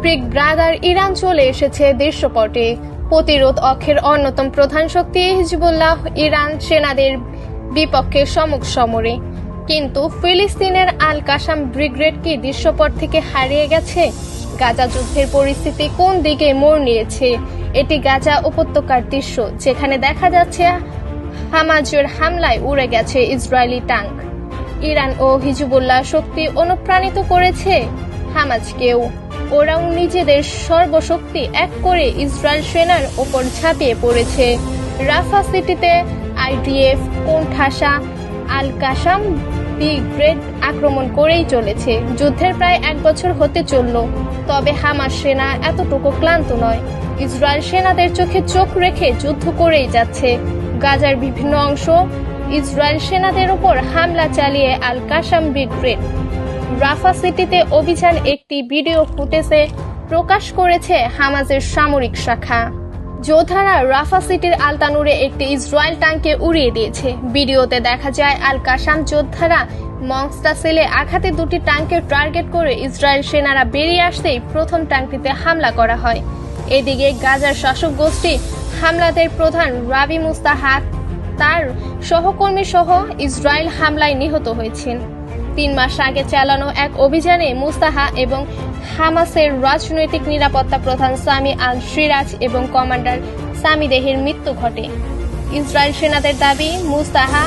Big brother Iran চলে এসেছে দৃশ্যপটে। প্রতিরোধ অক্ষের অন্যতম প্রধান শক্তি হিজবুল্লাহ ইরান সেনাদের বিপক্ষে সম্মুখ সমরে। কিন্তু ফিলিস্তিনের আল কাসাম ব্রিগেড কি দৃশ্যপট থেকে হারিয়ে গেছে? গাজা যুদ্ধের পরিস্থিতি কোন দিকে মোড় নিয়েছে? এটি গাজা উপত্যকার দৃশ্য, যেখানে দেখা যাচ্ছে হামাজের হামলায় উড়ে গেছে ইসরায়েলি ট্যাঙ্ক। ইরান ও হিজবুল্লাহ শক্তি অনুপ্রাণিত করেছে হামাজকেও। ওরাও নিজেদের সর্বশক্তি এক করে ইসরায়েল সেনার ওপর ঝাঁপিয়ে পড়েছে। রাফা সিটিতে আইডিএফ কোণঠাসা আল কাসাম ব্রিগেড আক্রমণ করেই চলেছে। যুদ্ধের প্রায় 1 বছর হতে চলল, তবে হামাস সেনা এতটুকু ক্লান্ত নয়। ইসরায়েল সেনাদের চোখে চোখ রেখে যুদ্ধ করেই যাচ্ছে। গাজার বিভিন্ন অংশ ইসরায়েল সেনাদের উপর হামলা চালিয়ে আল কাসাম ব্রিগেড রাফা সিটিতে অভিযান একটি ভিডিও ফুটেজে প্রকাশ করেছে হামাজের সামরিক শাখা। যোদ্ধারা রাফা সিটির আলতানুরে একটি ইসরায়েল ট্যাঙ্কে উড়িয়ে দিয়েছে। ভিডিওতে দেখা যায় আল কাসাম যোদ্ধারা মংস্টাসেলে আঘাতে 2টি ট্যাঙ্কের টার্গেট করে ইসরায়েল সেনারা বেরিয়ে আসতেই প্রথম ট্যাঙ্কটিতে হামলা করা হয়। এদিকে গাজার শাসক গোষ্ঠী হামলাদের প্রধান রাবি মুস্তাহাদ তার সহকর্মী সহ ইসরায়েল হামলায় নিহত হয়েছেন। 3 মাস আগে চালানো এক অভিযানে মুস্তাহা এবং হামাসের রাজনৈতিক নিরাপত্তা প্রধান সামি আল সিরাজ এবং কমান্ডার সামি দেহের মৃত্যু ঘটে। ইসরায়েল সেনাদের দাবি, মুস্তাহা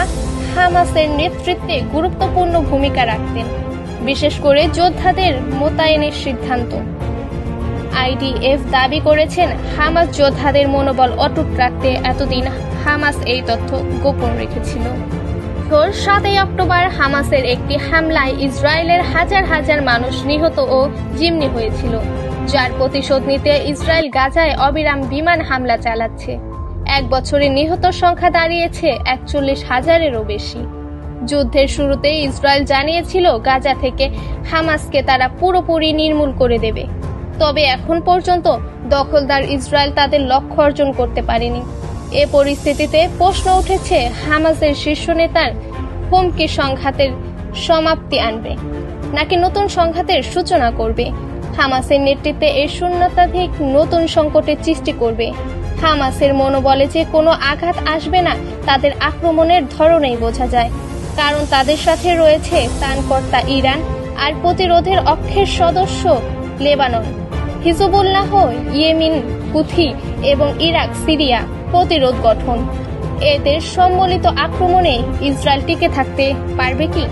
হামাসের নেতৃত্বে গুরুত্বপূর্ণ ভূমিকা রাখতেন, বিশেষ করে যোদ্ধাদের মোতায়েনের সিদ্ধান্ত। আইডিএফ দাবি করেছেন হামাস যোদ্ধাদের মনোবল অটুট রাখতে এতদিন হামাস এই তথ্য গোপন রেখেছিল। 7 অক্টোবর হামাসের একটি হামলায় ইসরায়েলের হাজার হাজার মানুষ নিহত ও জিম্মি হয়েছিল, যার প্রতিশোধ নিতে ইসরায়েল গাজায় অবিরাম বিমান হামলা চালাচ্ছে। 1 বছরে নিহত সংখ্যা দাঁড়িয়েছে 41,000-এরও বেশি। যুদ্ধের শুরুতে ইসরায়েল জানিয়েছিল গাজা থেকে হামাসকে তারা পুরোপুরি নির্মূল করে দেবে, তবে এখন পর্যন্ত দখলদার ইসরায়েল তাদের লক্ষ্য অর্জন করতে পারেনি। এ পরিস্থিতিতে প্রশ্ন উঠেছে, হামাসের শীর্ষ নেতার হুমকি সংঘাতের সমাপ্তি আনবে নাকি নতুন সংঘাতের সূচনা করবে? হামাসের নেতৃত্বে এই শূন্যতাধিক নতুন সংকটের সৃষ্টি করবে। হামাসের মনোবলে যে কোনো আঘাত আসবে না তাদের আক্রমণের ধরনেই বোঝা যায়, কারণ তাদের সাথে রয়েছে ত্রাণকর্তা ইরান আর প্রতিরোধের অক্ষের সদস্য লেবানন, হিজবুল্লাহ, ইয়েমেন, হুথি এবং ইরাক সিরিয়া প্রতিরোধ গঠন। এদের সম্মিলিত আক্রমণে ইসরায়েল টিকে থাকতে পারবে কি?